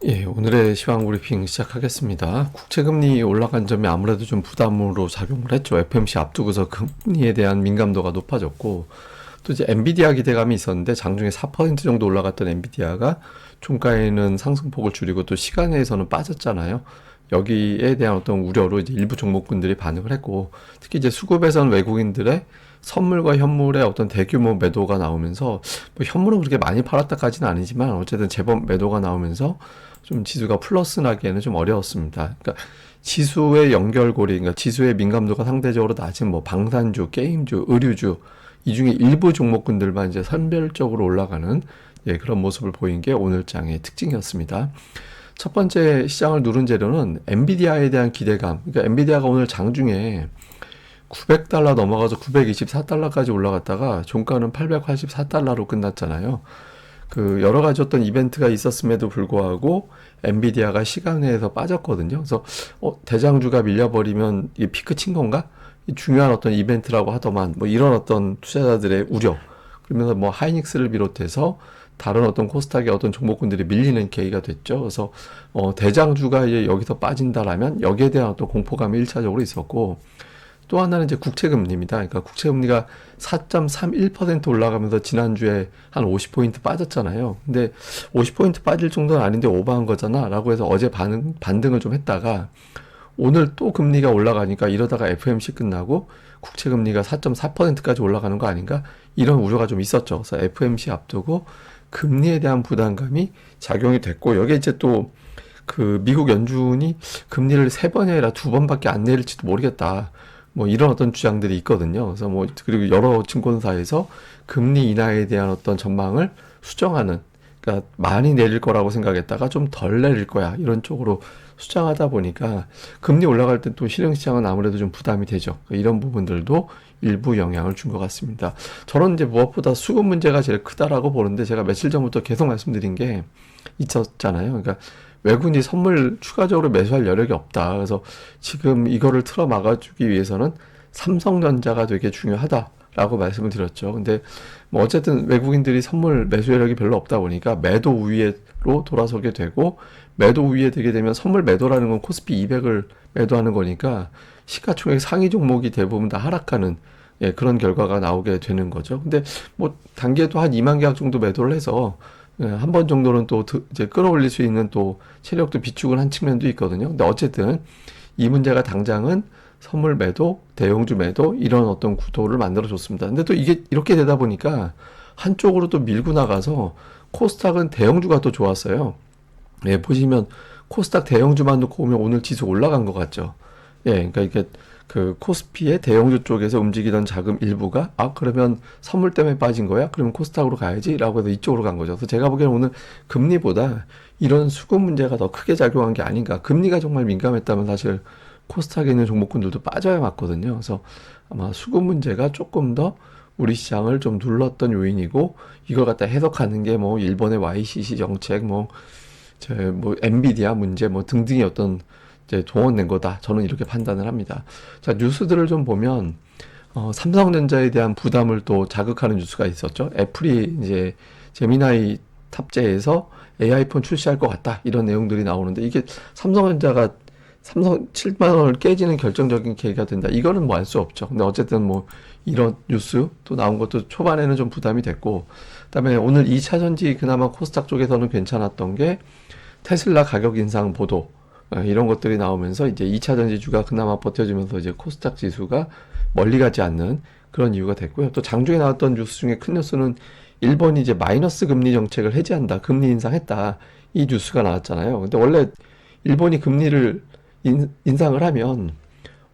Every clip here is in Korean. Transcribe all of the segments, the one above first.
예, 오늘의 시황 브리핑 시작하겠습니다. 국채금리 올라간 점이 아무래도 좀 부담으로 작용을 했죠. FMC 앞두고서 금리에 대한 민감도가 높아졌고, 또 이제 엔비디아 기대감이 있었는데 장중에 4% 정도 올라갔던 엔비디아가 종가에는 상승폭을 줄이고 또 시간에서는 빠졌잖아요. 여기에 대한 어떤 우려로 이제 일부 종목군들이 반응을 했고, 특히 이제 수급에서는 외국인들의 선물과 현물의 어떤 대규모 매도가 나오면서, 뭐 현물은 그렇게 많이 팔았다까지는 아니지만 어쨌든 제법 매도가 나오면서 좀 지수가 플러스 나기에는 좀 어려웠습니다. 그러니까 지수의 연결고리, 그러니까 지수의 민감도가 상대적으로 낮은 뭐 방산주, 게임주, 의류주 이 중에 일부 종목군들만 이제 선별적으로 올라가는, 예, 그런 모습을 보인 게 오늘 장의 특징이었습니다. 첫 번째 시장을 누른 재료는 엔비디아에 대한 기대감. 그러니까 엔비디아가 오늘 장중에 900달러 넘어가서 924달러까지 올라갔다가 종가는 884달러로 끝났잖아요. 그 여러 가지 어떤 이벤트가 있었음에도 불구하고 엔비디아가 시간 내에서 빠졌거든요. 그래서 대장주가 밀려버리면 이게 피크 친 건가? 중요한 어떤 이벤트라고 하더만 뭐 이런 어떤 투자자들의 우려, 그러면서 뭐 하이닉스를 비롯해서 다른 어떤 코스닥의 어떤 종목군들이 밀리는 계기가 됐죠. 그래서 대장주가 이제 여기서 빠진다라면 여기에 대한 어떤 공포감이 1차적으로 있었고, 또 하나는 이제 국채금리입니다. 그러니까 국채금리가 4.31% 올라가면서 지난주에 한 50포인트 빠졌잖아요. 근데 50포인트 빠질 정도는 아닌데 오버한 거잖아 라고 해서 어제 반등을 좀 했다가 오늘 또 금리가 올라가니까 이러다가 FMC 끝나고 국채금리가 4.4%까지 올라가는 거 아닌가? 이런 우려가 좀 있었죠. 그래서 FMC 앞두고 금리에 대한 부담감이 작용이 됐고, 여기에 이제 또 그 미국 연준이 금리를 3번이 아니라 2번밖에 안 내릴지도 모르겠다, 뭐 이런 어떤 주장들이 있거든요. 그래서 뭐 그리고 여러 증권사에서 금리 인하에 대한 어떤 전망을 수정하는, 그러니까 많이 내릴 거라고 생각했다가 좀 덜 내릴 거야 이런 쪽으로 수정하다 보니까 금리 올라갈 때 또 실행시장은 아무래도 좀 부담이 되죠. 그러니까 이런 부분들도 일부 영향을 준 것 같습니다. 저는 이제 무엇보다 수급 문제가 제일 크다라고 보는데, 제가 며칠 전부터 계속 말씀드린 게 있었잖아요. 그러니까 외국인이 선물 추가적으로 매수할 여력이 없다. 그래서 지금 이거를 틀어 막아주기 위해서는 삼성전자가 되게 중요하다라고 말씀을 드렸죠. 근데 뭐 어쨌든 외국인들이 선물 매수 여력이 별로 없다 보니까 매도 우위로 돌아서게 되고, 매도 우위에 되게 되면 선물 매도라는 건 코스피 200을 매도하는 거니까 시가총액 상위 종목이 대부분 다 하락하는, 예, 그런 결과가 나오게 되는 거죠. 근데 뭐 단기에도 한 2만 계약 정도 매도를 해서 한 번 정도는 또 이제 끌어올릴 수 있는 또 체력도 비축을 한 측면도 있거든요. 근데 어쨌든 이 문제가 당장은 선물 매도, 대형주 매도 이런 어떤 구도를 만들어 줬습니다. 근데 또 이게 이렇게 되다 보니까 한쪽으로 또 밀고 나가서 코스닥은 대형주가 또 좋았어요. 예, 보시면 코스닥 대형주만 놓고 보면 오늘 지수 올라간 것 같죠. 예, 그러니까 이게 그 코스피의 대형주 쪽에서 움직이던 자금 일부가 그러면 선물 때문에 빠진 거야? 그러면 코스닥으로 가야지라고 해서 이쪽으로 간 거죠. 그래서 제가 보기에는 오늘 금리보다 이런 수급 문제가 더 크게 작용한 게 아닌가. 금리가 정말 민감했다면 사실 코스닥에 있는 종목군들도 빠져야 맞거든요. 그래서 아마 수급 문제가 조금 더 우리 시장을 좀 눌렀던 요인이고, 이걸 갖다 해석하는 게 뭐 일본의 YCC 정책, 뭐 엔비디아 문제 뭐 등등의 어떤 이제 동원된 거다. 저는 이렇게 판단을 합니다. 자, 뉴스들을 좀 보면 삼성전자에 대한 부담을 또 자극하는 뉴스가 있었죠. 애플이 이제 제미나이 탑재해서 AI폰 출시할 것 같다, 이런 내용들이 나오는데, 이게 삼성전자가 삼성 7만 원을 깨지는 결정적인 계기가 된다, 이거는 뭐 알 수 없죠. 근데 어쨌든 뭐 이런 뉴스 또 나온 것도 초반에는 좀 부담이 됐고, 그다음에 오늘 2차 전지 그나마 코스닥 쪽에서는 괜찮았던 게 테슬라 가격 인상 보도, 이런 것들이 나오면서 이제 2차 전지주가 그나마 버텨주면서 이제 코스닥 지수가 멀리 가지 않는 그런 이유가 됐고요. 또 장중에 나왔던 뉴스 중에 큰 뉴스는 일본이 이제 마이너스 금리 정책을 해제한다, 금리 인상했다, 이 뉴스가 나왔잖아요. 근데 원래 일본이 금리를 인상을 하면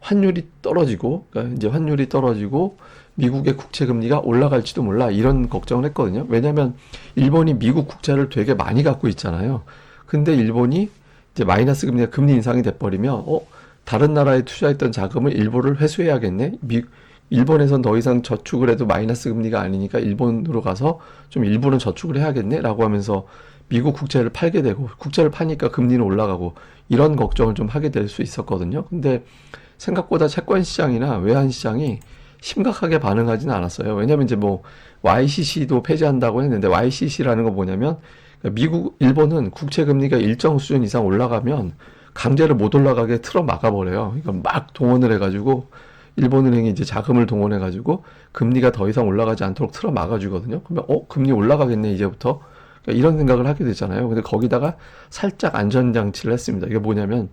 환율이 떨어지고, 그러니까 이제 환율이 떨어지고 미국의 국채 금리가 올라갈지도 몰라, 이런 걱정을 했거든요. 왜냐하면 일본이 미국 국채를 되게 많이 갖고 있잖아요. 근데 일본이 이제 마이너스 금리가 금리 인상이 돼버리면 다른 나라에 투자했던 자금을 일본을 회수해야겠네. 일본에선 더 이상 저축을 해도 마이너스 금리가 아니니까 일본으로 가서 좀 일부는 저축을 해야겠네 라고 하면서 미국 국채를 팔게 되고, 국채를 파니까 금리는 올라가고, 이런 걱정을 좀 하게 될 수 있었거든요. 근데 생각보다 채권 시장이나 외환 시장이 심각하게 반응하지는 않았어요. 왜냐면 이제 뭐 YCC도 폐지한다고 했는데, YCC라는 건 뭐냐면 그러니까 일본은 국채 금리가 일정 수준 이상 올라가면 강제로 못 올라가게 틀어 막아버려요. 그러니까 막 동원을 해가지고 일본은행이 이제 자금을 동원해가지고 금리가 더 이상 올라가지 않도록 틀어 막아주거든요. 그러면 금리 올라가겠네 이제부터. 그러니까 이런 생각을 하게 되잖아요. 근데 거기다가 살짝 안전장치를 했습니다. 이게 뭐냐면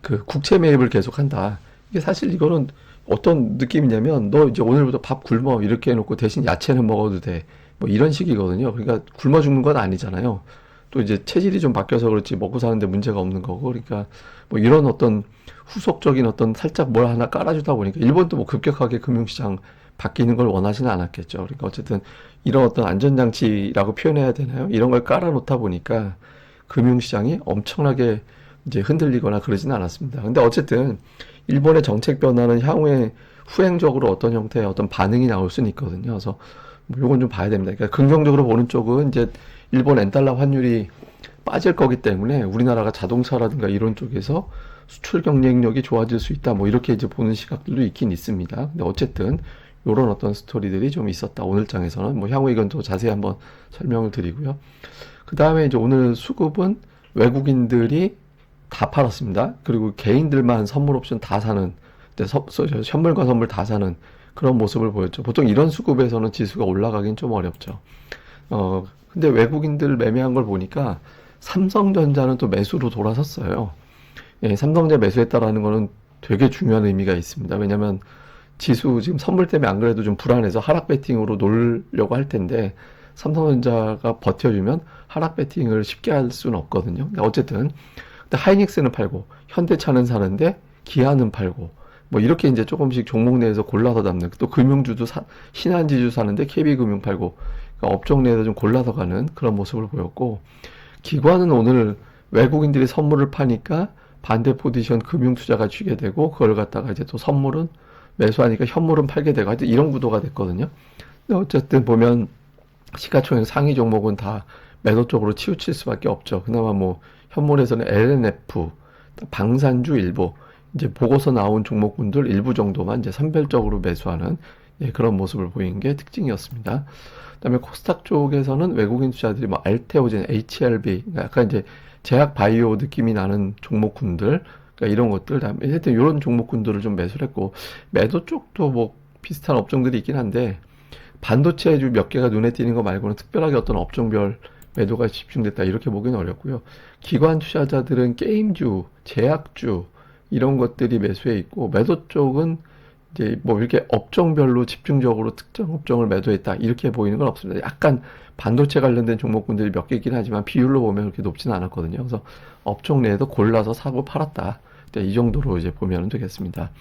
그 국채 매입을 계속한다. 이게 사실 이거는 어떤 느낌이냐면 너 이제 오늘부터 밥 굶어 이렇게 해놓고 대신 야채는 먹어도 돼. 뭐 이런 식이거든요. 그러니까 굶어 죽는 건 아니잖아요. 또 이제 체질이 좀 바뀌어서 그렇지 먹고 사는데 문제가 없는 거고. 그러니까 뭐 이런 어떤 후속적인 어떤 살짝 뭘 하나 깔아주다 보니까 일본도 뭐 급격하게 금융시장 바뀌는 걸 원하지는 않았겠죠. 그러니까 어쨌든 이런 어떤 안전장치라고 표현해야 되나요? 이런 걸 깔아놓다 보니까 금융시장이 엄청나게 이제 흔들리거나 그러지는 않았습니다. 근데 어쨌든 일본의 정책 변화는 향후에 후행적으로 어떤 형태의 어떤 반응이 나올 수는 있거든요. 그래서 뭐 요건 좀 봐야 됩니다. 그러니까 긍정적으로 보는 쪽은 이제 일본 엔달러 환율이 빠질 거기 때문에 우리나라가 자동차라든가 이런 쪽에서 수출 경쟁력이 좋아질 수 있다. 뭐 이렇게 이제 보는 시각들도 있긴 있습니다. 근데 어쨌든 요런 어떤 스토리들이 좀 있었다. 오늘 장에서는 뭐 향후 이건 또 자세히 한번 설명을 드리고요. 그 다음에 이제 오늘 수급은 외국인들이 다 팔았습니다. 그리고 개인들만 선물 옵션 다 사는, 선물과 선물 다 사는 그런 모습을 보였죠. 보통 이런 수급에서는 지수가 올라가긴 좀 어렵죠. 근데 외국인들 매매한 걸 보니까 삼성전자는 또 매수로 돌아섰어요. 예, 삼성전자 매수했다라는 거는 되게 중요한 의미가 있습니다. 왜냐면 지수 지금 선물 때문에 안 그래도 좀 불안해서 하락 배팅으로 놀려고 할 텐데 삼성전자가 버텨주면 하락 배팅을 쉽게 할 수는 없거든요. 근데 어쨌든 하이닉스는 팔고 현대차는 사는데 기아는 팔고 뭐 이렇게 이제 조금씩 종목 내에서 골라서 담는 또 금융주도 신한지주 사는데 KB금융 팔고 그러니까 업종 내에서 좀 골라서 가는 그런 모습을 보였고 기관은 오늘 외국인들이 선물을 파니까 반대 포지션 금융투자가 쥐게 되고 그걸 갖다가 이제 또 선물은 매수하니까 현물은 팔게 되고 하여튼 이런 구도가 됐거든요. 근데 어쨌든 보면 시가총액 상위 종목은 다 매도 쪽으로 치우칠 수밖에 없죠. 그나마 뭐 현물에서는 LNF, 방산주 일부, 이제 보고서 나온 종목군들 일부 정도만 이제 선별적으로 매수하는 예, 그런 모습을 보인 게 특징이었습니다. 그다음에 코스닥 쪽에서는 외국인 투자들이 뭐 알테오젠, HLB, 그러니까 약간 이제 제약 바이오 느낌이 나는 종목군들, 그러니까 이런 것들, 다음에 하여튼 이런 종목군들을 좀 매수를 했고 매도 쪽도 뭐 비슷한 업종들이 있긴 한데 반도체주 몇 개가 눈에 띄는 거 말고는 특별하게 어떤 업종별 매도가 집중됐다 이렇게 보기는 어렵고요. 기관 투자자들은 게임주, 제약주 이런 것들이 매수해 있고 매도 쪽은 이제 뭐 이렇게 업종별로 집중적으로 특정 업종을 매도했다 이렇게 보이는 건 없습니다. 약간 반도체 관련된 종목군들이 몇 개 있긴 하지만 비율로 보면 그렇게 높지는 않았거든요. 그래서 업종 내에도 골라서 사고 팔았다. 이 정도로 이제 보면 되겠습니다.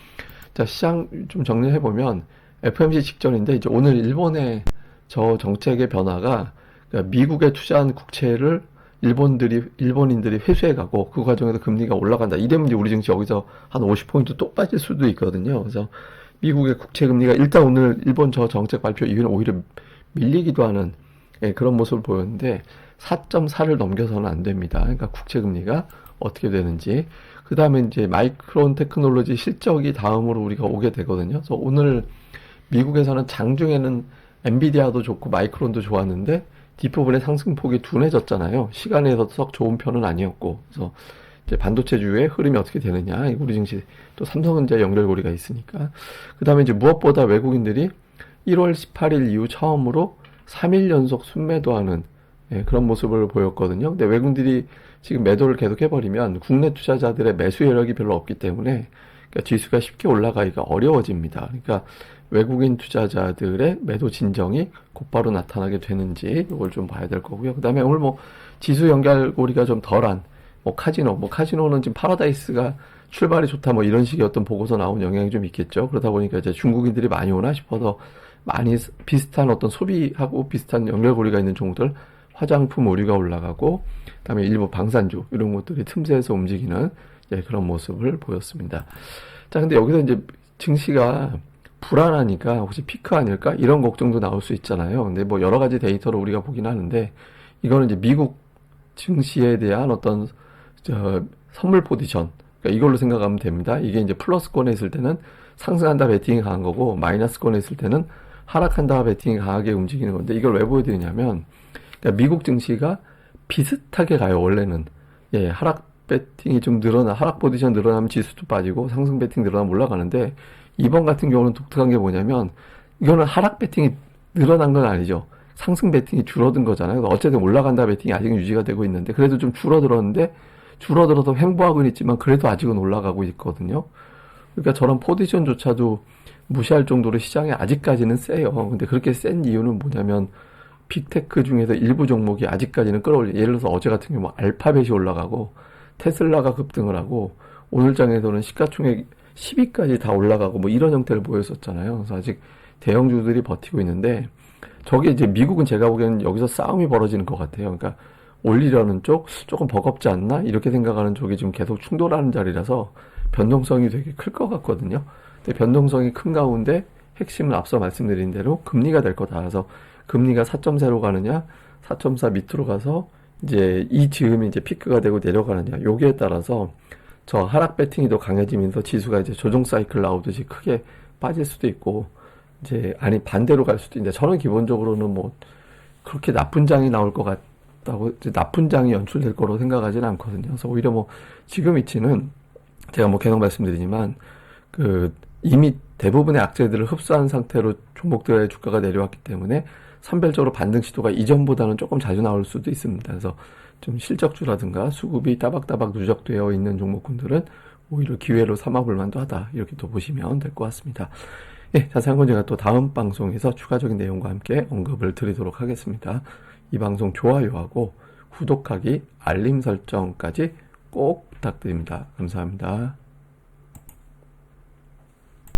자, 시장 좀 정리해 보면 FOMC 직전인데 이제 오늘 일본의 저 정책의 변화가 그러니까 미국에 투자한 국채를 일본인들이 회수해가고 그 과정에서 금리가 올라간다. 이러면 이제 우리 증시 여기서 한 50포인트 또 빠질 수도 있거든요. 그래서 미국의 국채 금리가 일단 오늘 일본 저 정책 발표 이후에는 오히려 밀리기도 하는 예, 그런 모습을 보였는데 4.4를 넘겨서는 안 됩니다. 그러니까 국채 금리가 어떻게 되는지. 그 다음에 이제 마이크론 테크놀로지 실적이 다음으로 우리가 오게 되거든요. 그래서 오늘 미국에서는 장중에는 엔비디아도 좋고 마이크론도 좋았는데 뒷부분에 상승폭이 둔해졌잖아요. 시간에서 썩 좋은 편은 아니었고. 그래서 이제 반도체주의 흐름이 어떻게 되느냐. 우리 증시 또 삼성전자 연결고리가 있으니까. 그 다음에 이제 무엇보다 외국인들이 1월 18일 이후 처음으로 3일 연속 순매도하는 예, 그런 모습을 보였거든요. 근데 외국인들이 지금 매도를 계속 해버리면 국내 투자자들의 매수 여력이 별로 없기 때문에 그러니까 지수가 쉽게 올라가기가 어려워집니다. 그러니까 외국인 투자자들의 매도 진정이 곧바로 나타나게 되는지 이걸 좀 봐야 될 거고요. 그 다음에 오늘 뭐 지수 연결고리가 좀 덜한 뭐 카지노는 지금 파라다이스가 출발이 좋다 뭐 이런 식의 어떤 보고서 나온 영향이 좀 있겠죠. 그러다 보니까 이제 중국인들이 많이 오나 싶어서 많이 비슷한 어떤 소비하고 비슷한 연결고리가 있는 종들 화장품 의류가 올라가고 그다음에 일부 방산주 이런 것들이 틈새에서 움직이는 그런 모습을 보였습니다. 자, 근데 여기서 이제 증시가 불안하니까 혹시 피크 아닐까? 이런 걱정도 나올 수 있잖아요. 근데 뭐 여러 가지 데이터로 우리가 보긴 하는데 이거는 이제 미국 증시에 대한 어떤 선물 포지션 그러니까 이걸로 생각하면 됩니다. 이게 이제 플러스권에 있을 때는 상승한다 베팅이 강한 거고 마이너스권에 있을 때는 하락한다 베팅이 강하게 움직이는 건데 이걸 왜 보여드리냐면 그러니까 미국 증시가 비슷하게 가요, 원래는. 예, 하락 배팅이 좀 하락 포지션 늘어나면 지수도 빠지고 상승 배팅 늘어나면 올라가는데, 이번 같은 경우는 독특한 게 뭐냐면, 이거는 하락 배팅이 늘어난 건 아니죠. 상승 배팅이 줄어든 거잖아요. 어쨌든 올라간다 배팅이 아직은 유지가 되고 있는데, 그래도 좀 줄어들었는데, 줄어들어서 횡보하고는 있지만, 그래도 아직은 올라가고 있거든요. 그러니까 저런 포지션조차도 무시할 정도로 시장이 아직까지는 세요. 근데 그렇게 센 이유는 뭐냐면, 빅테크 중에서 일부 종목이 아직까지는 끌어올려. 예를 들어서 어제 같은 경우 뭐 알파벳이 올라가고 테슬라가 급등을 하고 오늘 장에서는 시가총액 10위까지 다 올라가고 뭐 이런 형태를 보였었잖아요. 그래서 아직 대형주들이 버티고 있는데 저게 이제 미국은 제가 보기에는 여기서 싸움이 벌어지는 것 같아요. 그러니까 올리려는 쪽 조금 버겁지 않나 이렇게 생각하는 쪽이 지금 계속 충돌하는 자리라서 변동성이 되게 클 것 같거든요. 근데 변동성이 큰 가운데 핵심은 앞서 말씀드린 대로 금리가 될 거다. 그래서 금리가 4.0로 가느냐, 4.4 밑으로 가서 이제 이 즈음이 이제 피크가 되고 내려가느냐, 요기에 따라서 저 하락 배팅이 더 강해지면서 지수가 이제 조정 사이클 나오듯이 크게 빠질 수도 있고, 이제 아니 반대로 갈 수도 있는데 저는 기본적으로는 뭐 그렇게 나쁜 장이 나올 것 같다고 이제 나쁜 장이 연출될 거로 생각하지는 않거든요. 그래서 오히려 뭐 지금 위치는 제가 뭐 계속 말씀드리지만 그 이미 대부분의 악재들을 흡수한 상태로 종목들의 주가가 내려왔기 때문에 선별적으로 반등 시도가 이전보다는 조금 자주 나올 수도 있습니다. 그래서 좀 실적주라든가 수급이 따박따박 누적되어 있는 종목군들은 오히려 기회로 삼아볼 만도 하다. 이렇게 또 보시면 될 것 같습니다. 예, 자세한 건 제가 또 다음 방송에서 추가적인 내용과 함께 언급을 드리도록 하겠습니다. 이 방송 좋아요하고 구독하기, 알림 설정까지 꼭 부탁드립니다. 감사합니다.